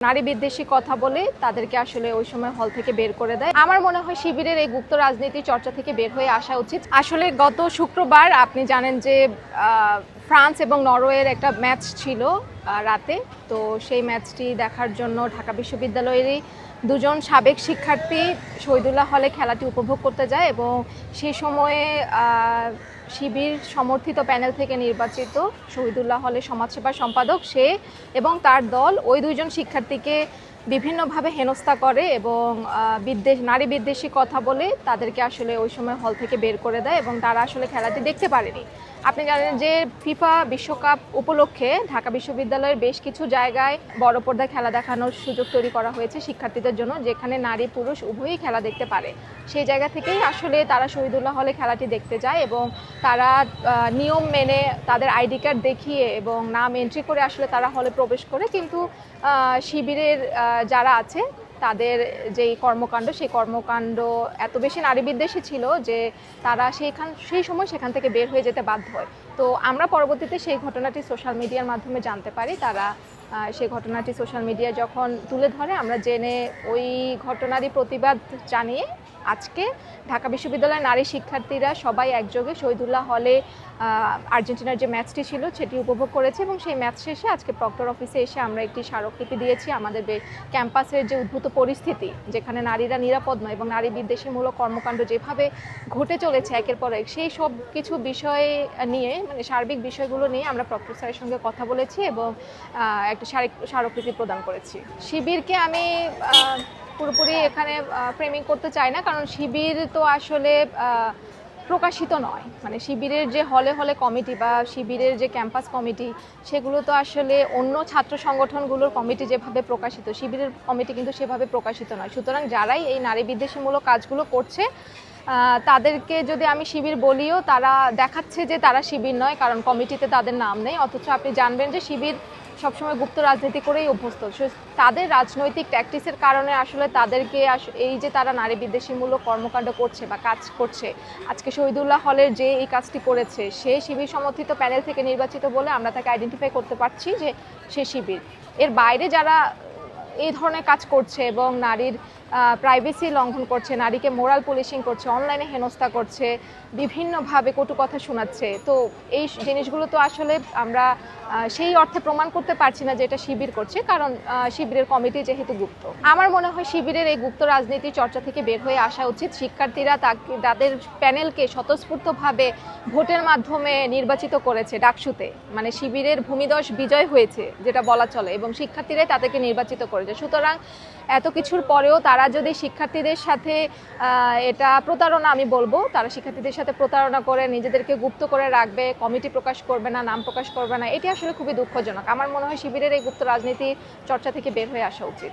নারী বিদ্বেষী কথা বলে তাদেরকে আসলে ওই সময় হল থেকে বের করে দেয়। আমার মনে হয় শিবিরের এই গুপ্ত রাজনীতি চর্চা থেকে বের হয়ে আসা উচিত। আসলে গত শুক্রবার আপনি জানেন যে ফ্রান্স এবং নরওয়ের একটা ম্যাচ ছিল রাতে। তো সেই ম্যাচটি দেখার জন্য ঢাকা বিশ্ববিদ্যালয়েরই দুজন সাবেক শিক্ষার্থী শহীদুল্লাহ হলে খেলাটি উপভোগ করতে যায় এবং সেই সময়ে শিবির সমর্থিত প্যানেল থেকে নির্বাচিত শহীদুল্লাহ হলের সমাজসেবা সম্পাদক সে এবং তার দল ওই দুইজন শিক্ষার্থীকে বিভিন্নভাবে হেনস্থা করে এবং নারী বিদ্বেষী কথা বলে তাদেরকে আসলে ওই সময় হল থেকে বের করে দেয় এবং তারা আসলে খেলাটি দেখতে পারেনি। আপনি জানেন যে ফিফা বিশ্বকাপ উপলক্ষে ঢাকা বিশ্ববিদ্যালয়ের বেশ কিছু জায়গায় বড় পর্দায় খেলা দেখানোর সুযোগ তৈরি করা হয়েছে শিক্ষার্থীদের জন্য, যেখানে নারী পুরুষ উভয়ই খেলা দেখতে পারে। সেই জায়গা থেকেই আসলে তারা শহীদুল্লাহ হলে খেলাটি দেখতে যায় এবং তারা নিয়ম মেনে তাদের আইডি কার্ড দেখিয়ে এবং নাম এন্ট্রি করে আসলে তারা হলে প্রবেশ করে। কিন্তু শিবিরের যারা আছে তাদের যেই কর্মকাণ্ড সেই কর্মকাণ্ড এত বেশি নারী বিদ্বেষী ছিল যে তারা সেই সময় সেখান থেকে বের হয়ে যেতে বাধ্য হয়। তো আমরা পরবর্তীতে সেই ঘটনাটি সোশ্যাল মিডিয়ার মাধ্যমে জানতে পারি। তারা সেই ঘটনাটি সোশ্যাল মিডিয়ায় যখন তুলে ধরে আমরা জেনে ওই ঘটনারই প্রতিবাদ জানিয়ে আজকে ঢাকা বিশ্ববিদ্যালয়ের নারী শিক্ষার্থীরা সবাই একযোগে শহীদুল্লাহ হলে আর্জেন্টিনার যে ম্যাচটি ছিল সেটি উপভোগ করেছে এবং সেই ম্যাচ শেষে আজকে প্রক্টর অফিসে এসে আমরা একটি স্মারকলিপি দিয়েছি। আমাদের ক্যাম্পাসের যে উদ্ভূত পরিস্থিতি, যেখানে নারীরা নিরাপদ নয় এবং নারী বিদ্বেষীমূলক কর্মকাণ্ড যেভাবে ঘটে চলেছে একের পর এক, সেই সব কিছু বিষয় নিয়ে মানে সার্বিক বিষয়গুলো নিয়ে আমরা প্রক্টর স্যারের সঙ্গে কথা বলেছি এবং একটা স্মারকলিপি প্রদান করেছি। শিবিরকে আমি পুরোপুরি এখানে ফ্রেমিং করতে চাই না, কারণ শিবির তো আসলে প্রকাশিত নয়। মানে শিবিরের যে হলে হলে কমিটি বা শিবিরের যে ক্যাম্পাস কমিটি সেগুলো তো আসলে অন্য ছাত্র সংগঠনগুলোর কমিটি যেভাবে প্রকাশিত, শিবিরের কমিটি কিন্তু সেভাবে প্রকাশিত নয়। সুতরাং যারাই এই নারী বিদ্বেষীমূলক কাজগুলো করছে তাদেরকে যদি আমি শিবির বলিও তারা দেখাচ্ছে যে তারা শিবির নয়, কারণ কমিটিতে তাদের নাম নেই। অথচ আপনি জানবেন যে শিবির সবসময় গুপ্ত রাজনীতি করেই অভ্যস্ত। তাদের রাজনৈতিক ট্যাকটিক্সের কারণে আসলে তাদেরকে এই যে তারা নারী বিদ্বেষীমূলক কর্মকাণ্ড করছে বা কাজ করছে, আজকে শহীদুল্লাহ হলের যে এই কাজটি করেছে সে শিবির সমর্থিত প্যানেল থেকে নির্বাচিত বলে আমরা তাকে আইডেন্টিফাই করতে পারছি যে সে শিবির। এর বাইরে যারা এই ধরনের কাজ করছে এবং নারীর প্রাইভেসি লঙ্ঘন করছে, নারীকে মোরাল পুলিশিং করছে, অনলাইনে হেনস্থা করছে, বিভিন্নভাবে কটু কথা শোনাচ্ছে, তো এই জিনিসগুলো তো আসলে আমরা সেই অর্থে প্রমাণ করতে পারছি না যে এটা শিবির করছে, কারণ শিবিরের কমিটি যেহেতু গুপ্ত। আমার মনে হয় শিবিরের এই গুপ্ত রাজনীতি চর্চা থেকে বের হয়ে আসা উচিত। শিক্ষার্থীরা তাদের প্যানেলকে স্বতঃস্ফূর্তভাবে ভোটের মাধ্যমে নির্বাচিত করেছে ডাকসুতে, মানে শিবিরের ভূমিধস বিজয় হয়েছে যেটা বলা চলে, এবং শিক্ষার্থীরাই তাদেরকে নির্বাচিত করেছে। সুতরাং এত কিছুর পরেও তারা যদি শিক্ষার্থীদের সাথে এটা প্রতারণা, আমি বলবো তারা শিক্ষার্থীদের সাথে প্রতারণা করে নিজেদেরকে গুপ্ত করে রাখবে, কমিটি প্রকাশ করবে না, নাম প্রকাশ করবে না, এটি আসলে খুবই দুঃখজনক। আমার মনে হয় শিবিরের এই গুপ্ত রাজনীতি চর্চা থেকে বের হয়ে আসা উচিত।